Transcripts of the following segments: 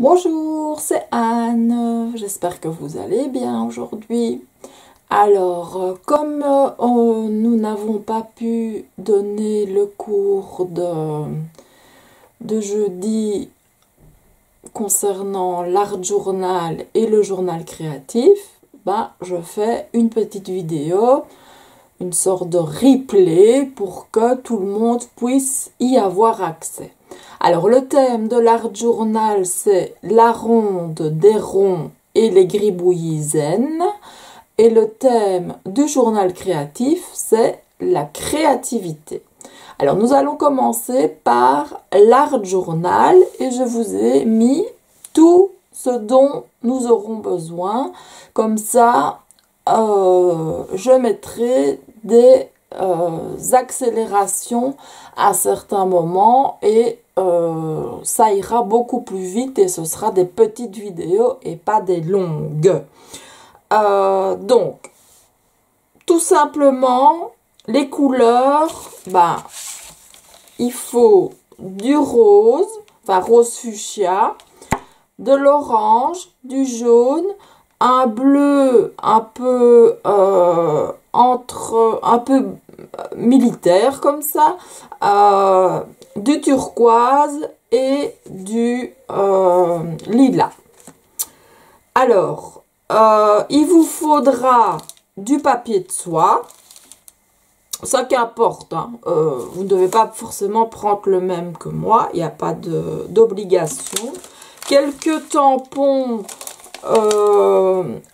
Bonjour, c'est Anne. J'espère que vous allez bien aujourd'hui. Alors, comme nous n'avons pas pu donner le cours de jeudi concernant l'art journal et le journal créatif, je fais une petite vidéo, une sorte de replay pour que tout le monde puisse y avoir accès. Alors, le thème de l'art journal, c'est la ronde des ronds et les gribouillis zen. Et le thème du journal créatif, c'est la créativité. Alors, nous allons commencer par l'art journal et je vous ai mis tout ce dont nous aurons besoin. Comme ça, je mettrai des accélérations à certains moments et ça ira beaucoup plus vite et ce sera des petites vidéos et pas des longues. Donc, tout simplement, les couleurs, il faut du rose, rose fuchsia, de l'orange, du jaune, un bleu un peu un peu militaire comme ça, du turquoise et du lilas. Alors, il vous faudra du papier de soie. Ça qu'importe, hein. Vous ne devez pas forcément prendre le même que moi, il n'y a pas d'obligation. Quelques tampons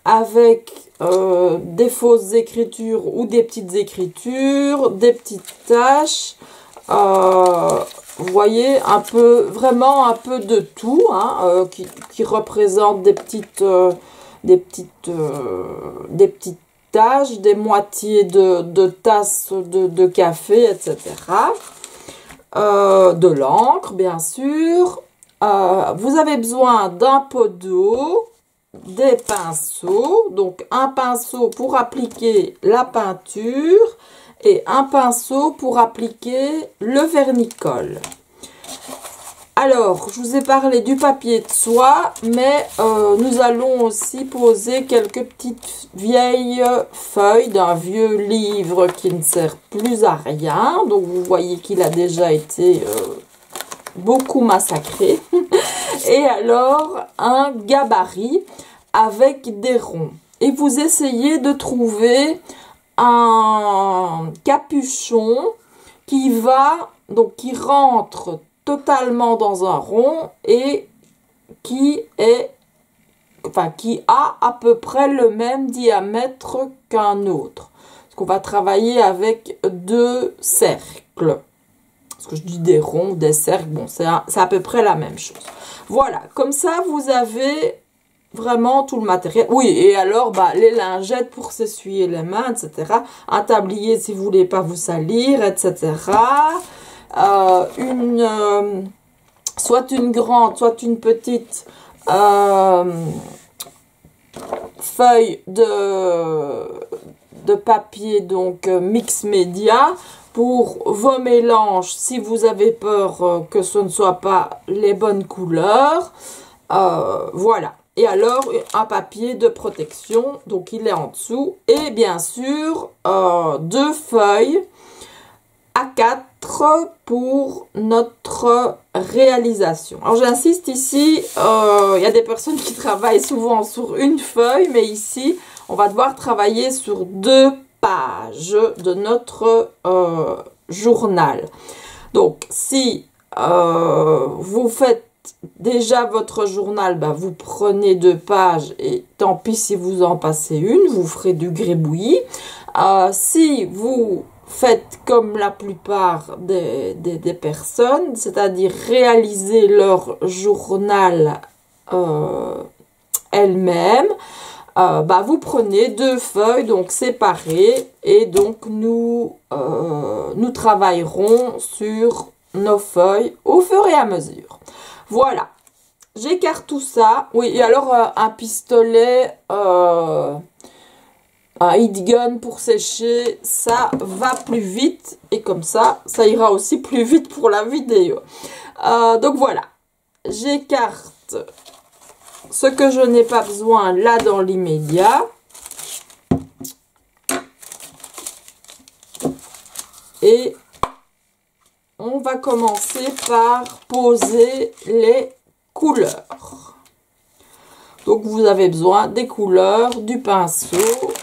avec des fausses écritures ou des petites écritures, des petites taches, vous voyez, vraiment un peu de tout, hein, qui représente des petites taches, des moitiés de tasses de café, etc. De l'encre, bien sûr. Vous avez besoin d'un pot d'eau, des pinceaux, donc un pinceau pour appliquer la peinture et un pinceau pour appliquer le vernicole. Alors, je vous ai parlé du papier de soie, mais nous allons aussi poser quelques petites vieilles feuilles d'un vieux livre qui ne sert plus à rien. Donc, vous voyez qu'il a déjà été beaucoup massacré. Et alors, un gabarit avec des ronds. Et vous essayez de trouver un capuchon qui rentre totalement dans un rond et qui a à peu près le même diamètre qu'un autre. Parce qu'on va travailler avec deux cercles. Parce que je dis des ronds, des cercles, bon, c'est à peu près la même chose. Voilà, comme ça, vous avez vraiment tout le matériel. Oui, et alors, les lingettes pour s'essuyer les mains, etc. Un tablier si vous voulez pas vous salir, etc. Soit une grande, soit une petite feuille de papier, donc mix média, pour vos mélanges si vous avez peur que ce ne soit pas les bonnes couleurs. Voilà. Et alors, un papier de protection, donc il est en dessous. Et bien sûr, deux feuilles A4 pour notre réalisation. Alors, j'insiste ici, il y a des personnes qui travaillent souvent sur une feuille, mais ici, on va devoir travailler sur deux pages de notre journal. Donc, si vous faites déjà votre journal, vous prenez deux pages et tant pis si vous en passez une, vous ferez du gribouillis. Si vous faites comme la plupart des personnes, c'est-à-dire réaliser leur journal elles-mêmes, vous prenez deux feuilles donc séparées et donc nous travaillerons sur nos feuilles au fur et à mesure. Voilà, j'écarte tout ça. Oui, et alors un pistolet, un heat gun pour sécher, ça va plus vite et comme ça ira aussi plus vite pour la vidéo. Donc voilà, j'écarte ce que je n'ai pas besoin là dans l'immédiat. Et on va commencer par poser les couleurs. Donc vous avez besoin des couleurs, du pinceau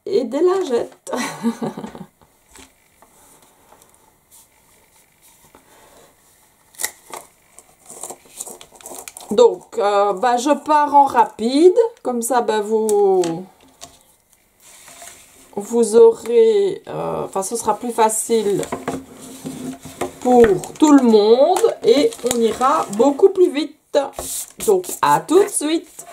et des lingettes. Donc je pars en rapide, comme ça vous aurez, ce sera plus facile pour tout le monde et on ira beaucoup plus vite. Donc, à tout de suite!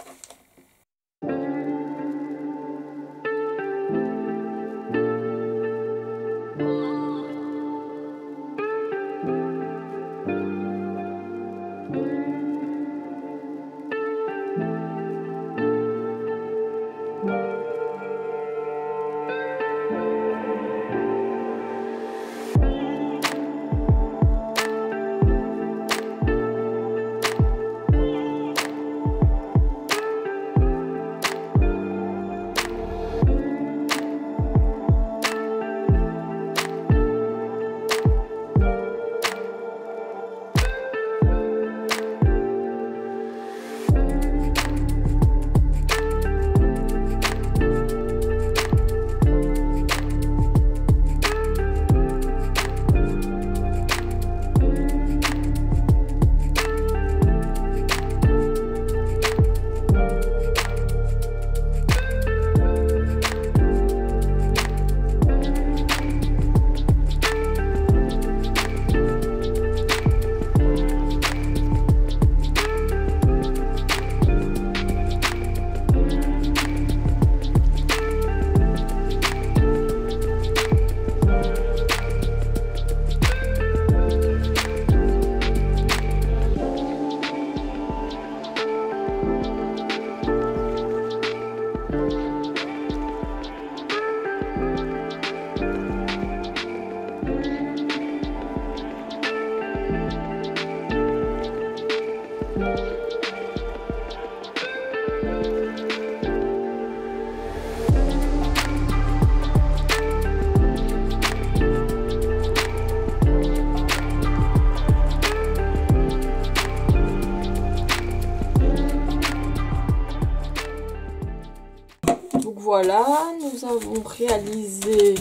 Voilà, nous avons réalisé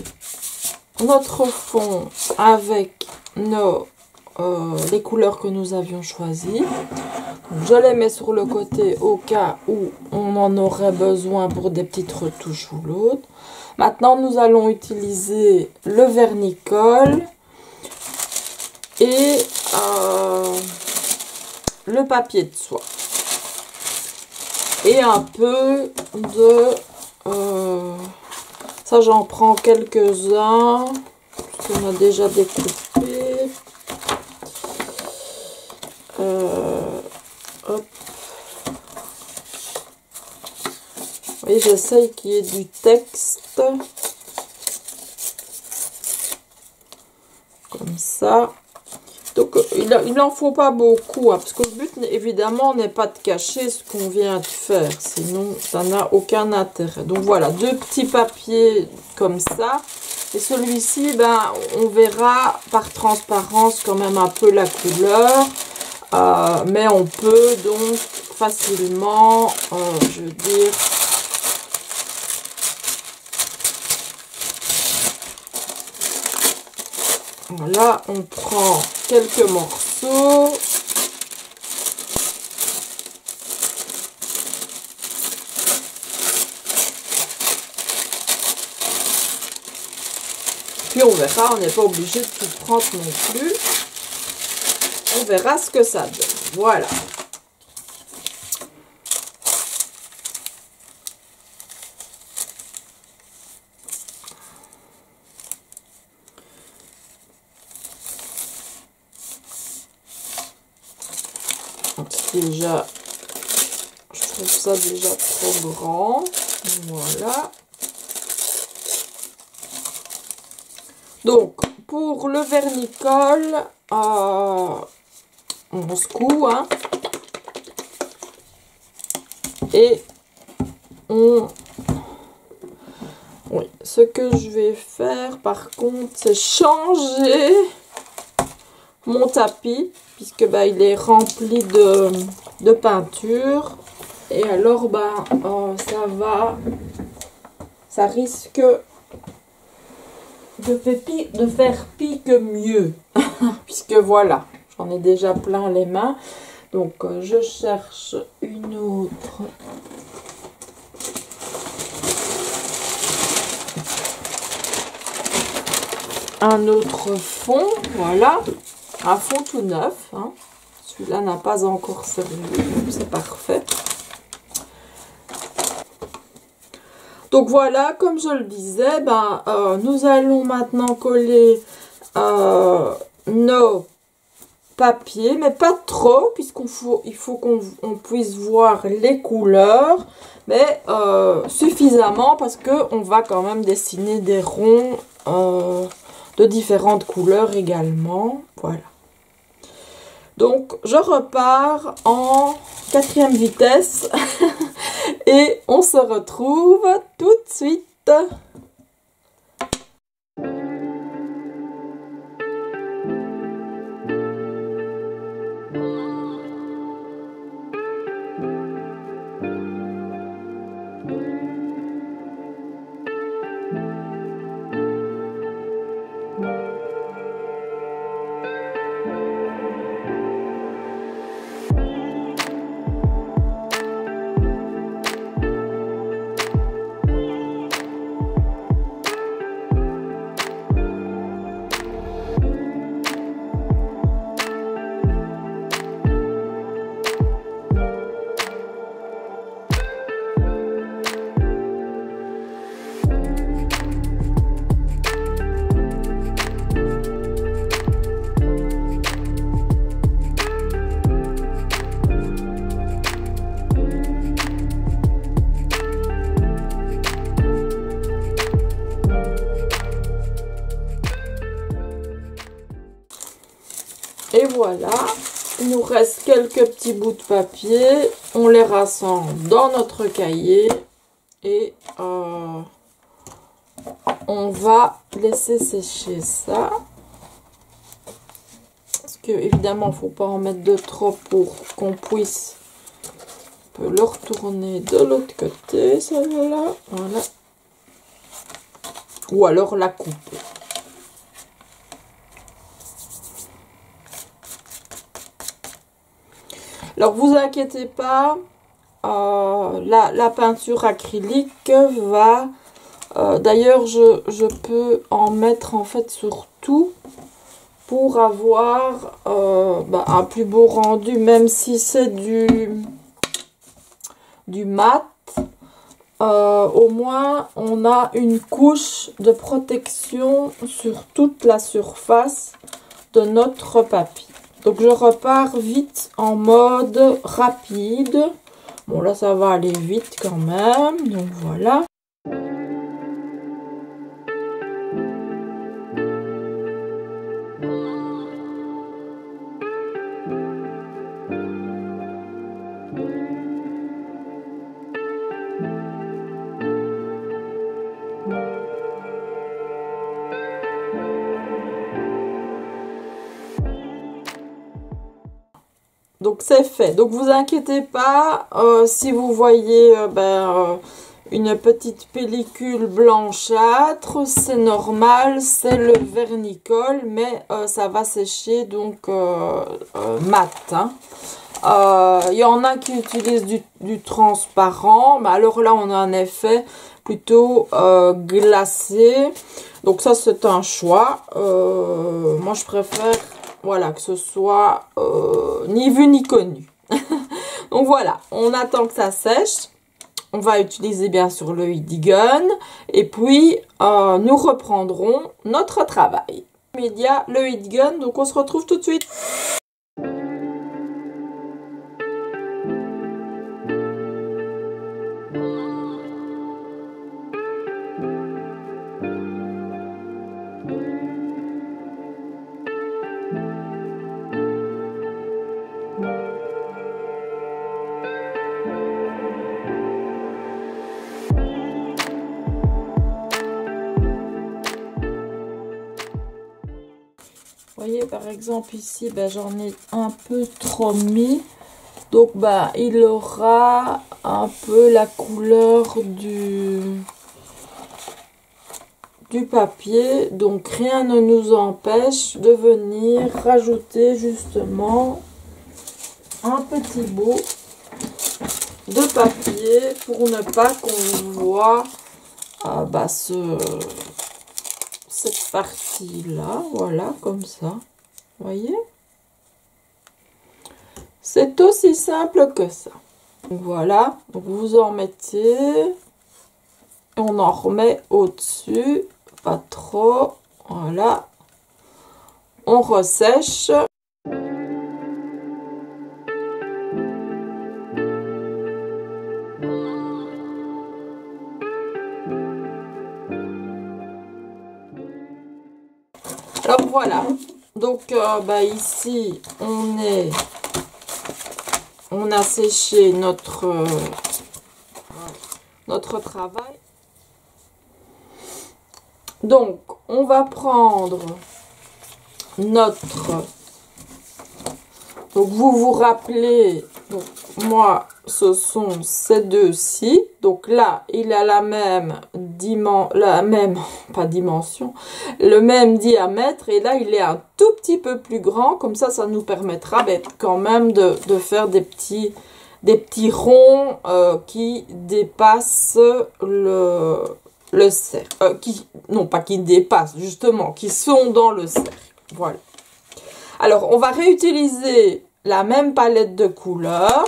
notre fond avec les couleurs que nous avions choisies. Donc, je les mets sur le côté au cas où on en aurait besoin pour des petites retouches ou l'autre. Maintenant, nous allons utiliser le vernicole et le papier de soie. Et un peu de... ça, j'en prends quelques-uns, qu'on a déjà découpé. Hop. Et j'essaye qu'il y ait du texte. Comme ça. Donc, il n'en faut pas beaucoup, hein, parce que le but, évidemment, n'est pas de cacher ce qu'on vient de faire. Sinon, ça n'a aucun intérêt. Donc, voilà, 2 petits papiers comme ça. Et celui-ci, on verra par transparence quand même un peu la couleur. Mais on peut donc facilement, je veux dire... Voilà, on prend quelques morceaux. Puis on verra, on n'est pas obligé de tout prendre non plus. On verra ce que ça donne. Voilà. Déjà, je trouve ça déjà trop grand. Voilà. Donc, pour le vernicole, on secoue, hein. Et oui, ce que je vais faire par contre, c'est changer mon tapis, puisque bah, il est rempli de peinture. Et alors bah, ça risque de faire pis que mieux. Puisque voilà, j'en ai déjà plein les mains. Donc je cherche un autre fond, voilà, un fond tout neuf, hein. Celui-là n'a pas encore servi, c'est parfait. Donc voilà, comme je le disais, ben, nous allons maintenant coller nos papiers, mais pas trop, il faut qu'on puisse voir les couleurs, mais suffisamment parce qu'on va quand même dessiner des ronds de différentes couleurs également. Voilà. Donc, je repars en 4e vitesse et on se retrouve tout de suite. Et voilà, il nous reste quelques petits bouts de papier. On les rassemble dans notre cahier et on va laisser sécher ça. Parce que évidemment, il ne faut pas en mettre de trop pour qu'on puisse un peu le retourner de l'autre côté, celle-là. Voilà. Ou alors la couper. Alors, vous inquiétez pas, la peinture acrylique va... D'ailleurs, je peux en mettre en fait sur tout pour avoir un plus beau rendu, même si c'est du mat. Au moins, on a une couche de protection sur toute la surface de notre papier. Donc, je repars vite en mode rapide. Bon, là, ça va aller vite quand même. Donc, voilà. Donc c'est fait. Donc vous inquiétez pas si vous voyez une petite pellicule blanchâtre, c'est normal, c'est le vernicole, mais ça va sécher donc mat. Hein. Y en a qui utilisent du transparent, mais alors là on a un effet plutôt glacé. Donc ça c'est un choix. Moi je préfère... Voilà, que ce soit ni vu ni connu. Donc voilà, on attend que ça sèche. On va utiliser bien sûr le heat gun. Et puis, nous reprendrons notre travail. Média, le heat gun. Donc on se retrouve tout de suite. par exemple ici, ben, j'en ai un peu trop mis. Donc ben, il aura un peu la couleur du papier. Donc rien ne nous empêche de venir rajouter justement un petit bout de papier pour ne pas qu'on voit cette partie là, voilà, comme ça, voyez, c'est aussi simple que ça. Donc voilà, donc vous en mettez, on en remet au dessus, pas trop, voilà, on ressèche. Alors voilà, donc ici on a séché notre travail. Donc on va prendre donc vous vous rappelez, donc moi ce sont ces deux-ci, donc là il a la même dimension, le même diamètre, et là il est un tout petit peu plus grand, comme ça nous permettra quand même de faire des petits ronds qui dépassent le cercle, non pas qui dépassent, justement, qui sont dans le cercle, voilà. Alors, on va réutiliser la même palette de couleurs.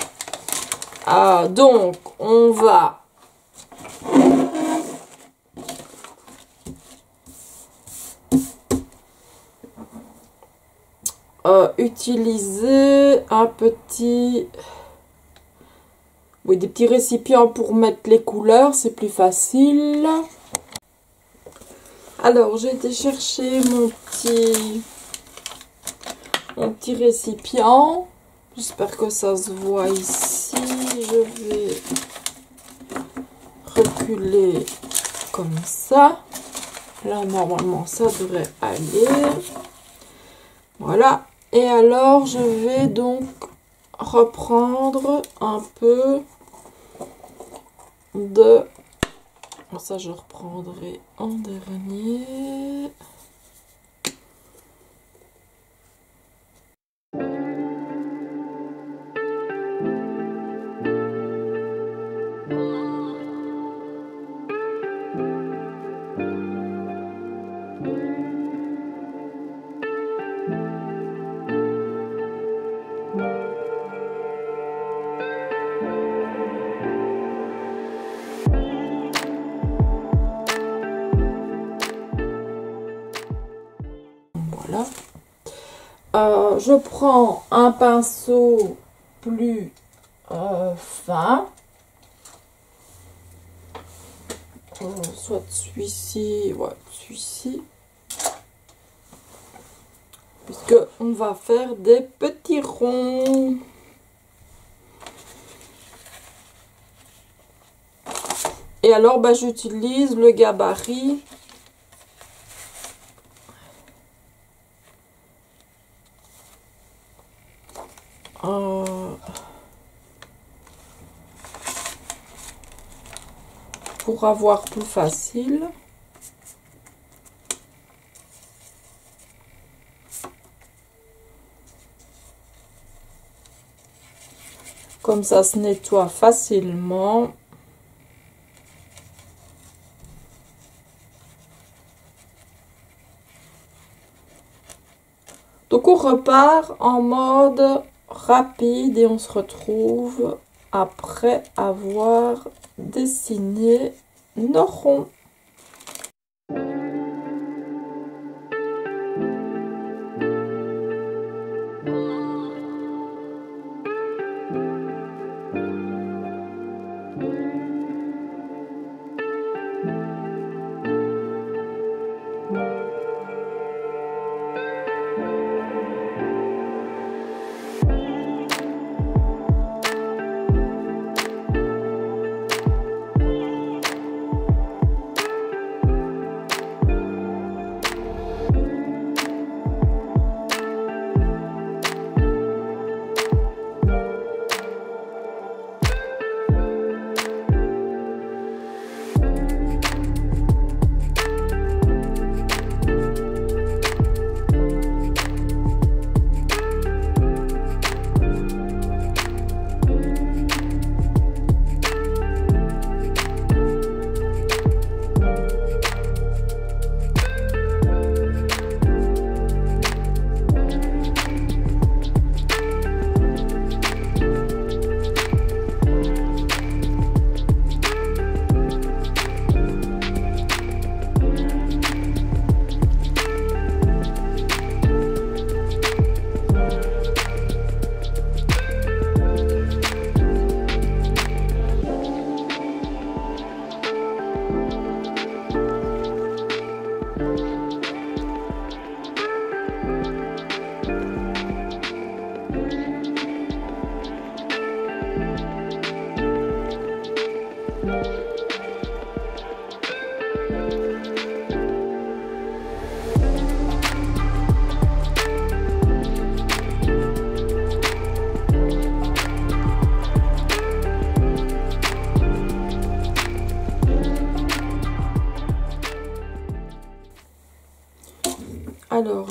Donc, on va utiliser des petits récipients pour mettre les couleurs, c'est plus facile. Alors, j'ai été chercher mon petit récipient. J'espère que ça se voit ici. Je vais reculer comme ça. Là, normalement, ça devrait aller. Voilà. Et alors, je vais donc reprendre un peu de... Ça, je reprendrai en dernier. Voilà. Je prends un pinceau plus fin, soit celui-ci, ouais, celui-ci, puisque on va faire des petits ronds. Et alors, j'utilise le gabarit pour avoir plus facile. Comme ça se nettoie facilement. Donc on repart en mode rapide et on se retrouve après avoir dessiné nos ronds.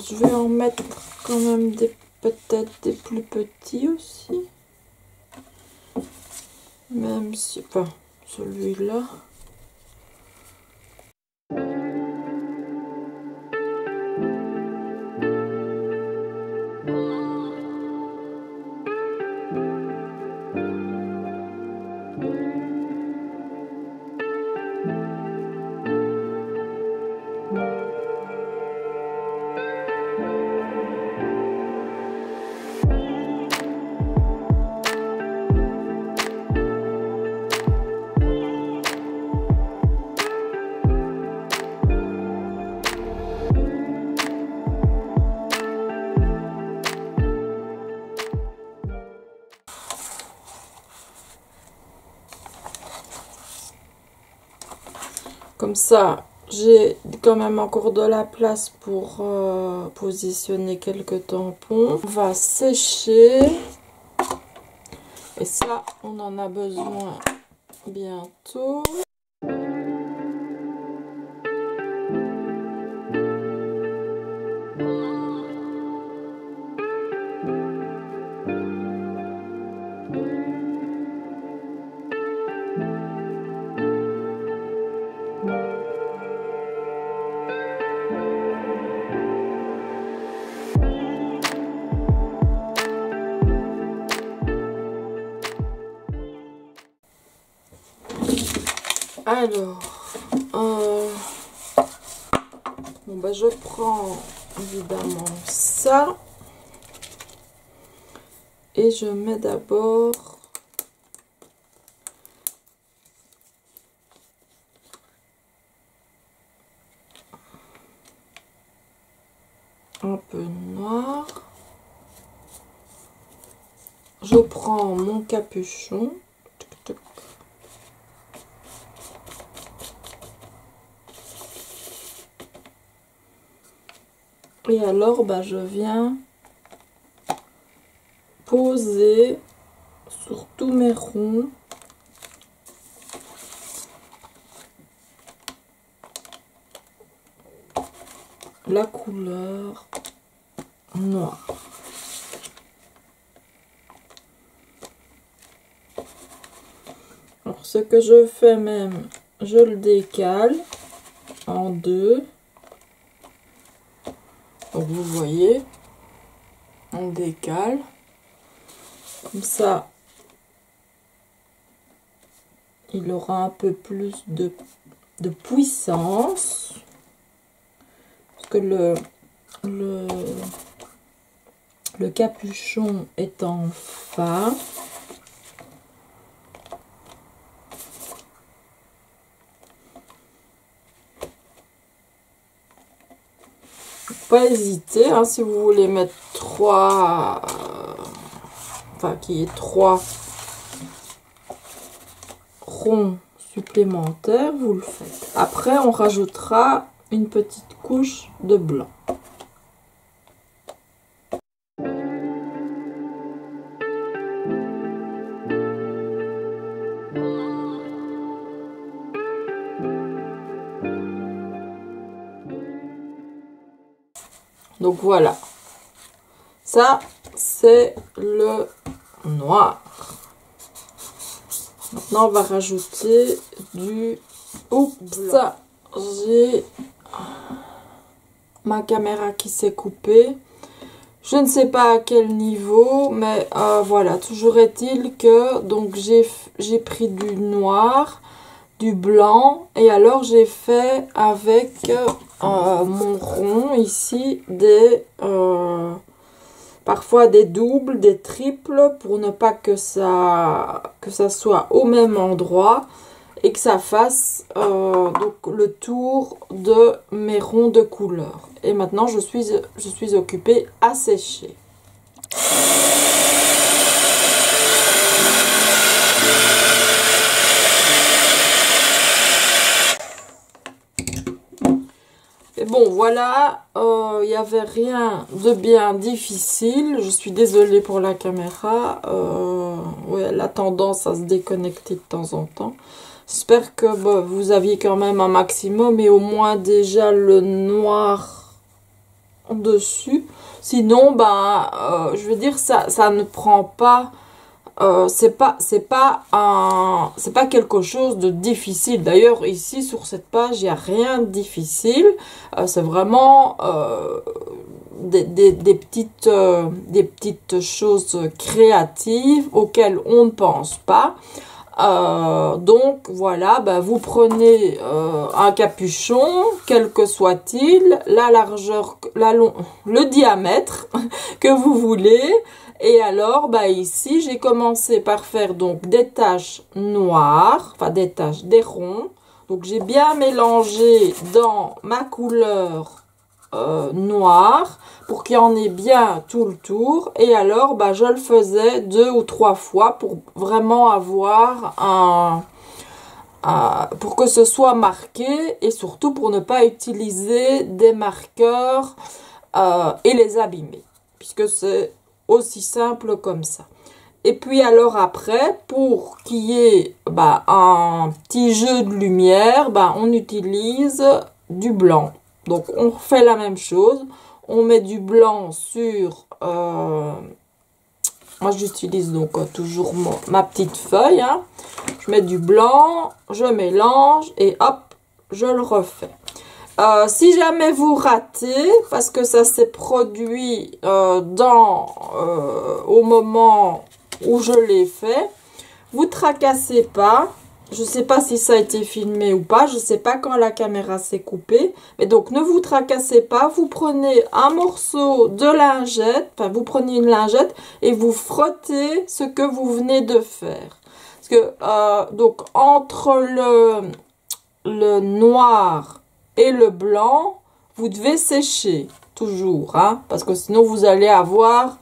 je vais en mettre quand même peut-être des plus petits aussi. Même si, enfin, celui-là. Comme ça, j'ai quand même encore de la place pour positionner quelques tampons. On va sécher. Et ça, on en a besoin bientôt. Alors, bon bah je prends évidemment ça et je mets d'abord un peu noir. Je prends mon capuchon. Et alors, bah, je viens poser sur tous mes ronds la couleur noire. Alors, ce que je fais même, je le décale en deux. Donc vous voyez, on décale comme ça, il aura un peu plus de puissance parce que le capuchon étant fin. Pas hésiter, hein, si vous voulez mettre 3, enfin qu'il y ait 3 ronds supplémentaires, vous le faites. Après, on rajoutera une petite couche de blanc. Donc voilà, ça c'est le noir. Maintenant on va rajouter du... Oups, ça, j'ai ma caméra qui s'est coupée. Je ne sais pas à quel niveau, mais voilà, toujours est-il que donc j'ai pris du noir, du blanc, et alors j'ai fait avec mon rond ici parfois des doubles, des triples, pour ne pas que ça soit au même endroit et que ça fasse donc le tour de mes ronds de couleur. Et maintenant je suis occupée à sécher. Et bon, voilà, il n'y avait rien de bien difficile. Je suis désolée pour la caméra. Ouais, elle a tendance à se déconnecter de temps en temps. J'espère que bah, vous aviez quand même un maximum et au moins déjà le noir dessus. Sinon, ben, je veux dire, ça ne prend pas... c'est pas quelque chose de difficile. D'ailleurs, ici, sur cette page, il n'y a rien de difficile. C'est vraiment des petites choses créatives auxquelles on ne pense pas. Donc voilà, ben, vous prenez un capuchon, quel que soit-il, la largeur, le diamètre que vous voulez. Et alors, ben, ici, j'ai commencé par faire donc des taches noires, enfin des ronds. Donc j'ai bien mélangé dans ma couleur noire pour qu'il y en ait bien tout le tour. Et alors, bah, je le faisais 2 ou 3 fois pour vraiment avoir pour que ce soit marqué et surtout pour ne pas utiliser des marqueurs et les abîmer, puisque c'est aussi simple comme ça. Et puis alors après, pour qu'il y ait bah, un petit jeu de lumière, bah, on utilise du blanc. Donc on fait la même chose, on met du blanc sur... moi j'utilise donc toujours ma petite feuille. Hein. Je mets du blanc, je mélange et hop, je le refais. Si jamais vous ratez, parce que ça s'est produit au moment où je l'ai fait, vous tracassez pas. Je sais pas si ça a été filmé ou pas, je sais pas quand la caméra s'est coupée, mais donc ne vous tracassez pas, vous prenez un morceau de lingette, enfin vous prenez une lingette et vous frottez ce que vous venez de faire. Parce que donc entre le noir et le blanc, vous devez sécher toujours, hein, parce que sinon vous allez avoir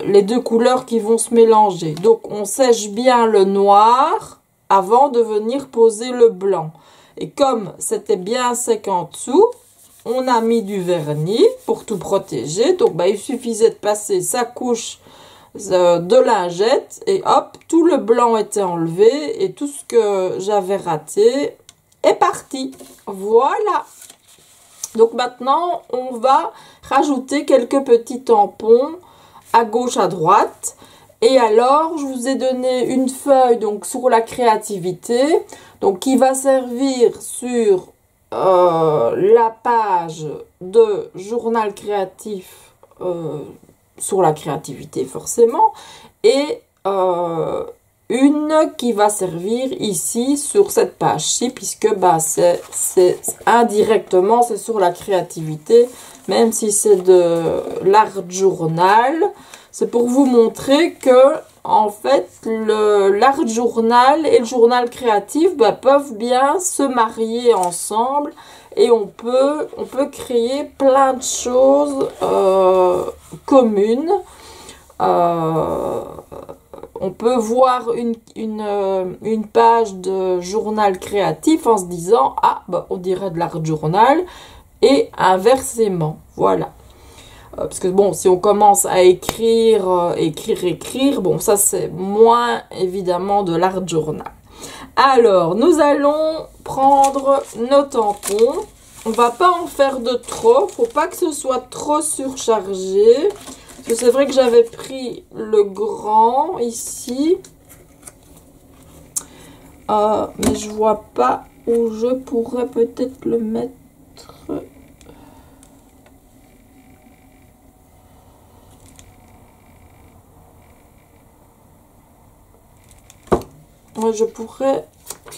les deux couleurs qui vont se mélanger. Donc on sèche bien le noir avant de venir poser le blanc. Et comme c'était bien sec en dessous, on a mis du vernis pour tout protéger. Donc bah, il suffisait de passer sa couche de lingette et hop, tout le blanc était enlevé et tout ce que j'avais raté est parti. Voilà. Donc maintenant, on va rajouter quelques petits tampons à gauche, à droite. Et alors, je vous ai donné une feuille donc sur la créativité, donc qui va servir sur la page de journal créatif sur la créativité forcément, et une qui va servir ici sur cette page-ci, puisque bah, c'est indirectement c'est sur la créativité, même si c'est de l'art journal. C'est pour vous montrer que, en fait, l'art journal et le journal créatif bah, peuvent bien se marier ensemble et on peut créer plein de choses communes. On peut voir une page de journal créatif en se disant « Ah, bah, on dirait de l'art journal » et inversement, voilà. Parce que bon, si on commence à écrire, bon, ça c'est moins évidemment de l'art journal. Alors, nous allons prendre nos tampons. On va pas en faire de trop, faut pas que ce soit trop surchargé. Parce que c'est vrai que j'avais pris le grand ici. Mais je vois pas où je pourrais peut-être le mettre. Moi, je pourrais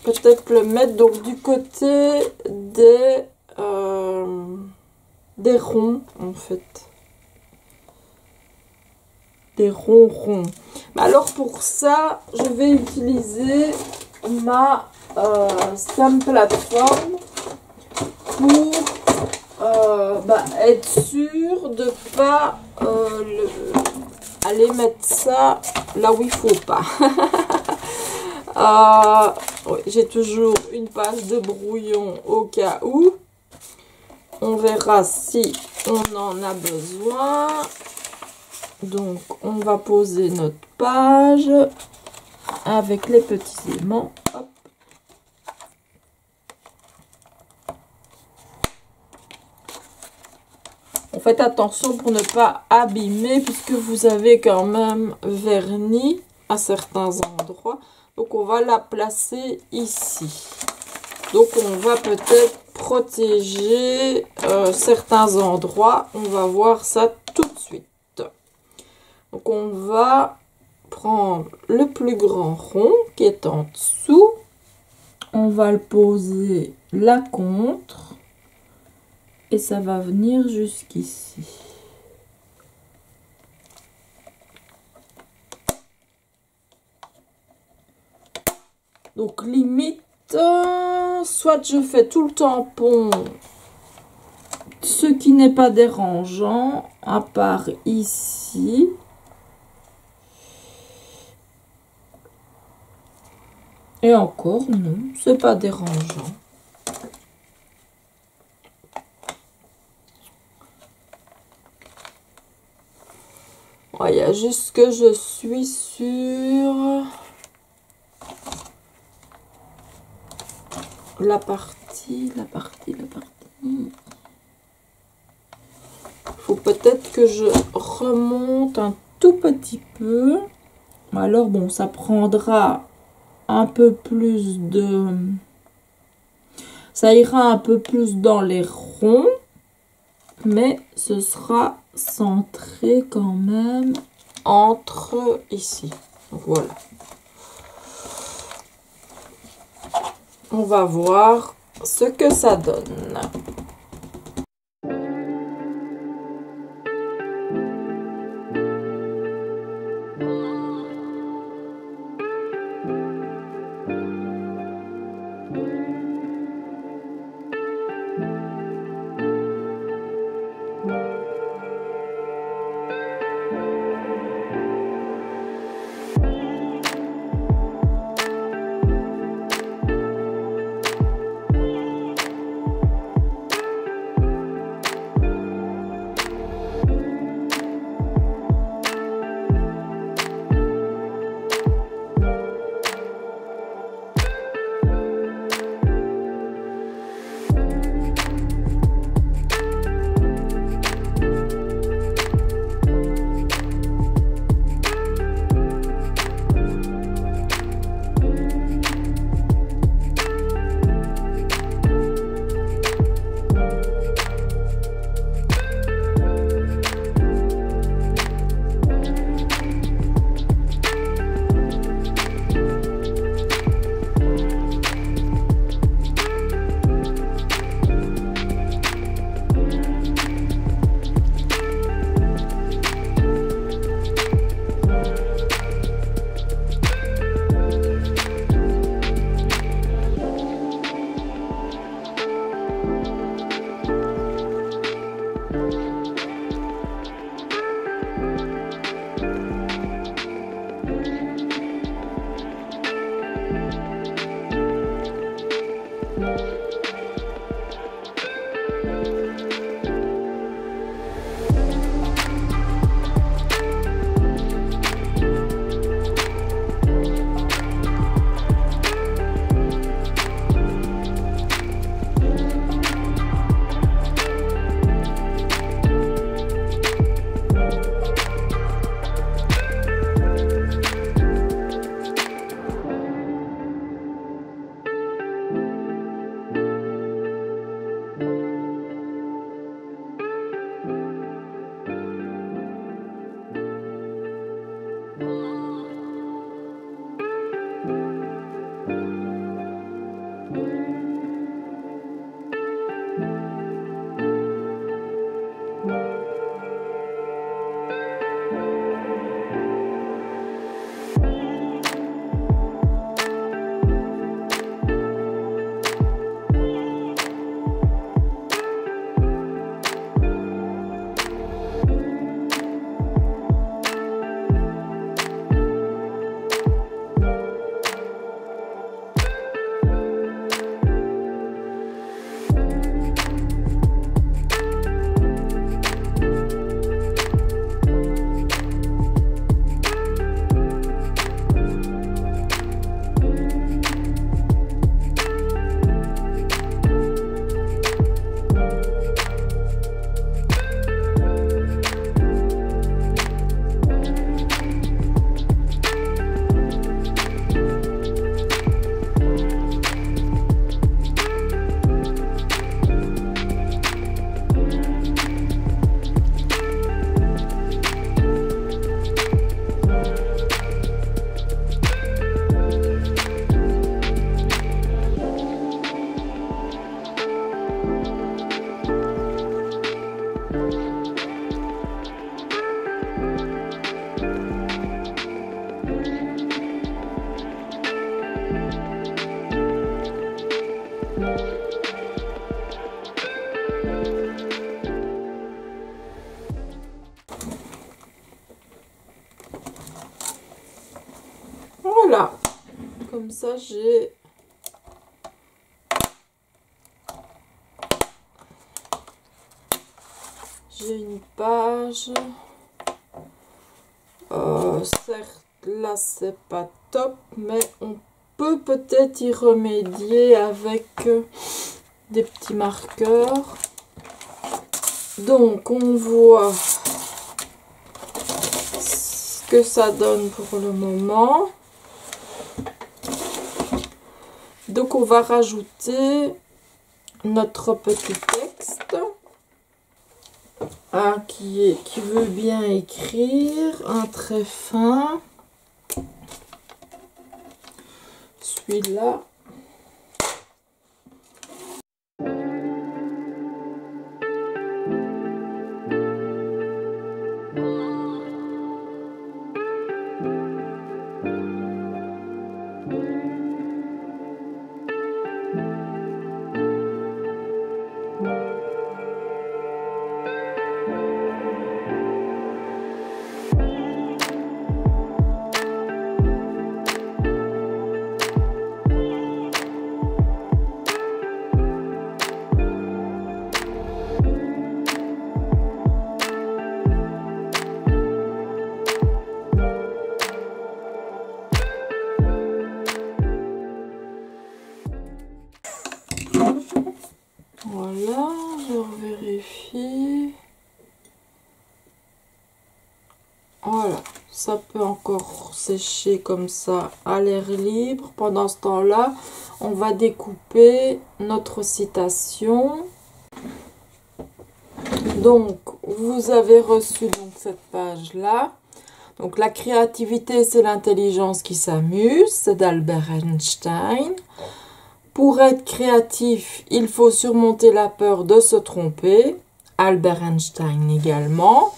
peut-être le mettre donc du côté des ronds, en fait. Des ronds. Alors, pour ça, je vais utiliser ma Stamp Plateforme pour être sûr de ne pas aller mettre ça là où il ne faut pas. Oui, j'ai toujours une page de brouillon au cas où. On verra si on en a besoin. Donc, on va poser notre page avec les petits aimants. Hop. faites attention pour ne pas abîmer puisque vous avez quand même verni à certains endroits. Donc on va la placer ici. Donc on va peut-être protéger certains endroits. On va voir ça tout de suite. Donc on va prendre le plus grand rond qui est en dessous. On va le poser là contre. Et ça va venir jusqu'ici. Donc limite, soit je fais tout le tampon, ce qui n'est pas dérangeant, à part ici. Et encore, non, c'est pas dérangeant. Il y a juste que je suis sûre. La partie. Il faut peut-être que je remonte un tout petit peu. Alors bon, ça prendra un peu plus de... Ça ira un peu plus dans les ronds. Mais ce sera centré quand même entre ici. Donc voilà. On va voir ce que ça donne. voilà, comme ça j'ai une page. Certes, là c'est pas top, mais on peut peut-être y remédier avec des petits marqueurs. Donc on voit ce que ça donne pour le moment. Donc on va rajouter notre petit texte qui veut bien écrire, un trait fin. Celui-là. Voilà, je vérifie. Voilà, ça peut encore sécher comme ça à l'air libre. Pendant ce temps-là, on va découper notre citation. Donc, vous avez reçu donc cette page-là. Donc, la créativité, c'est l'intelligence qui s'amuse. C'est d'Albert Einstein. Pour être créatif, il faut surmonter la peur de se tromper. Albert Einstein également.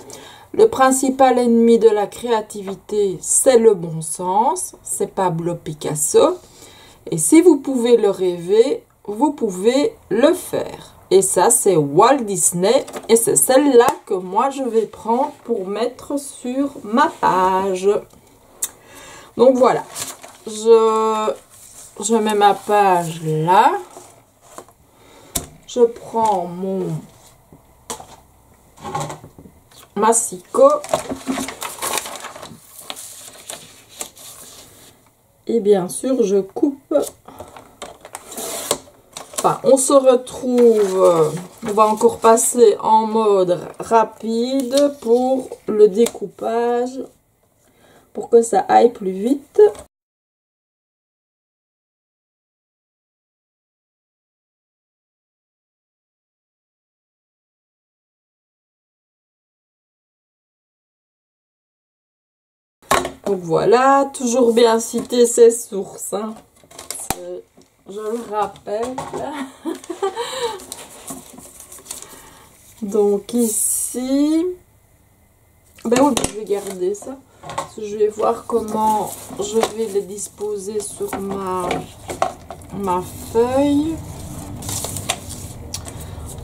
Le principal ennemi de la créativité, c'est le bon sens. C'est Pablo Picasso. Et si vous pouvez le rêver, vous pouvez le faire. Et ça, c'est Walt Disney. Et c'est celle-là que moi, je vais prendre pour mettre sur ma page. Donc, voilà. Je mets ma page là. Je prends mon massicot. Et bien sûr, je coupe. Enfin, on se retrouve. On va encore passer en mode rapide pour le découpage. Pour que ça aille plus vite. Donc voilà, toujours bien citer ses sources. Hein. Je le rappelle. Donc ici, ben oui, je vais garder ça. Je vais voir comment je vais les disposer sur ma feuille.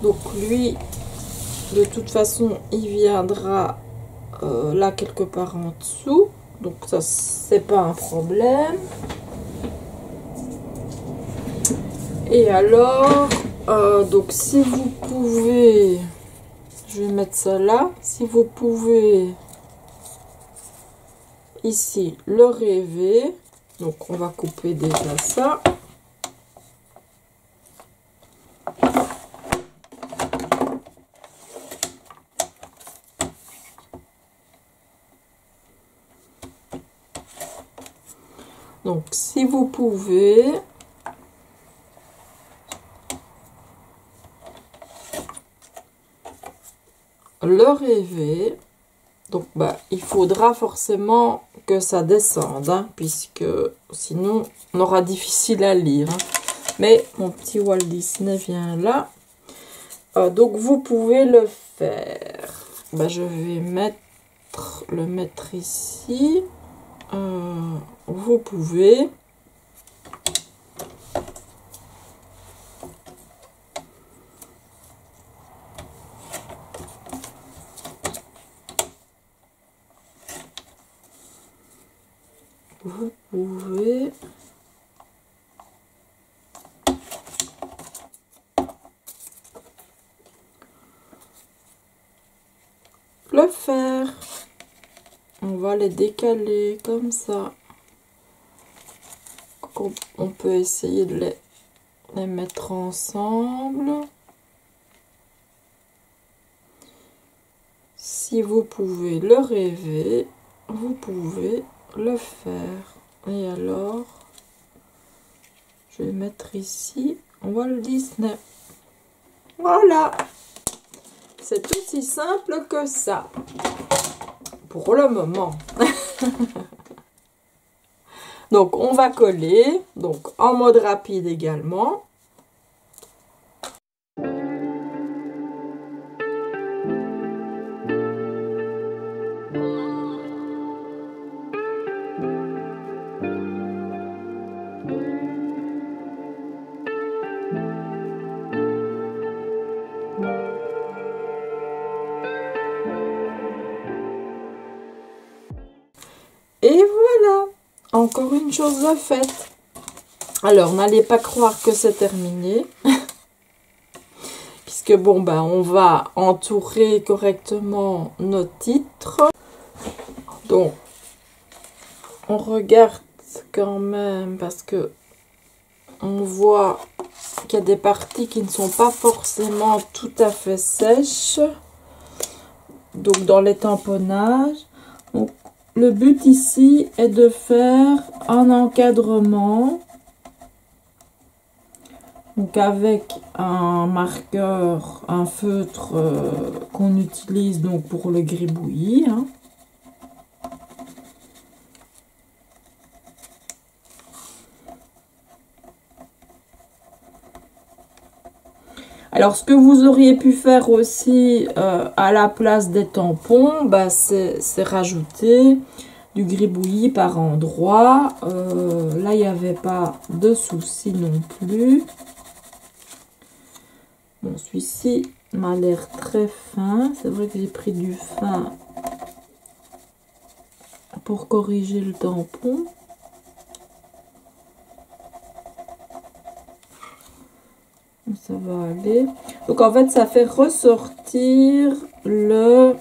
Donc lui, de toute façon, il viendra là quelque part en dessous. Donc ça, c'est pas un problème. Et alors, donc si vous pouvez, je vais mettre ça là. Si vous pouvez ici le rêver. Donc on va couper déjà ça. Donc, si vous pouvez, le rêver, donc bah, il faudra forcément que ça descende, hein, puisque sinon on aura difficile à lire. Hein. Mais mon petit Walt Disney vient là. Donc, vous pouvez le faire. Bah, je vais le mettre ici. Vous pouvez. vous pouvez le faire. On va les décaler comme ça. On peut essayer de les mettre ensemble. Si vous pouvez le rêver, vous pouvez le faire. Et alors, je vais mettre ici Walt Disney. Voilà. C'est aussi simple que ça. Pour le moment. Donc, on va coller. Donc, en mode rapide également. Et voilà, encore une chose de faite. Alors, n'allez pas croire que c'est terminé. Puisque bon, ben, on va entourer correctement nos titres. Donc, on regarde quand même parce que on voit qu'il y a des parties qui ne sont pas forcément tout à fait sèches. Donc, dans les tamponnages. Donc, le but ici est de faire un encadrement. Donc avec un marqueur, un feutre qu'on utilise donc pour le gribouillis. Hein. Alors, ce que vous auriez pu faire aussi à la place des tampons, bah, c'est rajouter du gribouillis par endroit. Là, il n'y avait pas de souci non plus. Bon, celui-ci m'a l'air très fin. C'est vrai que j'ai pris du fin pour corriger le tampon. Ça va aller. Donc en fait, ça fait ressortir la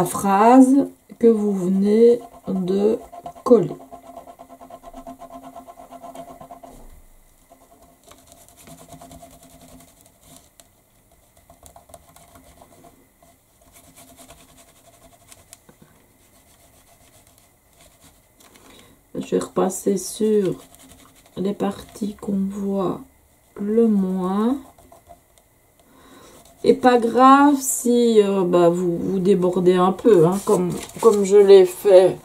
phrase que vous venez de coller. Je vais repasser sur les parties qu'on voit le moins. Et pas grave si vous débordez un peu, hein, comme je l'ai fait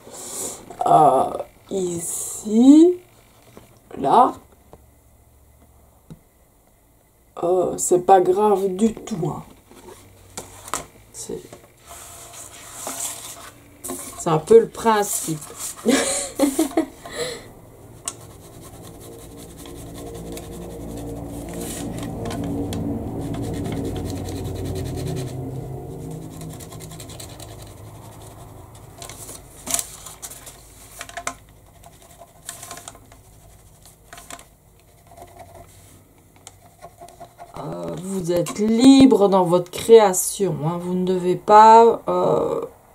ici, là. C'est pas grave du tout. Hein. C'est un peu le principe. Vous êtes libre dans votre création. Hein. Vous ne devez pas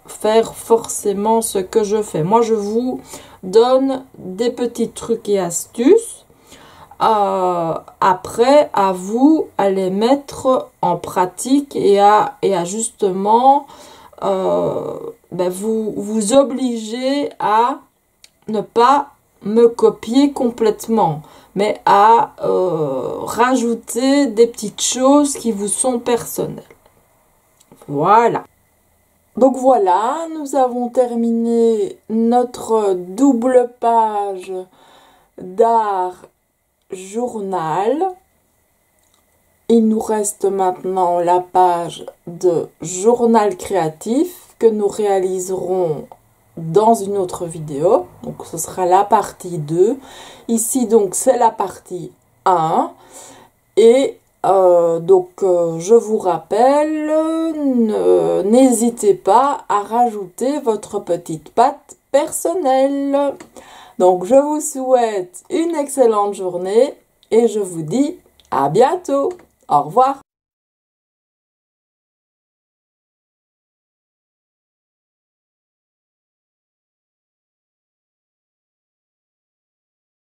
faire forcément ce que je fais. Moi, je vous donne des petits trucs et astuces. Après, à vous à les mettre en pratique et à justement vous obliger à ne pas me copier complètement, mais à rajouter des petites choses qui vous sont personnelles. Voilà. Donc voilà, nous avons terminé notre double page d'art journal. Il nous reste maintenant la page de journal créatif que nous réaliserons dans une autre vidéo. Donc ce sera la partie 2. Ici donc c'est la partie 1. Et je vous rappelle, n'hésitez pas à rajouter votre petite patte personnel. Donc, je vous souhaite une excellente journée et je vous dis à bientôt. Au revoir.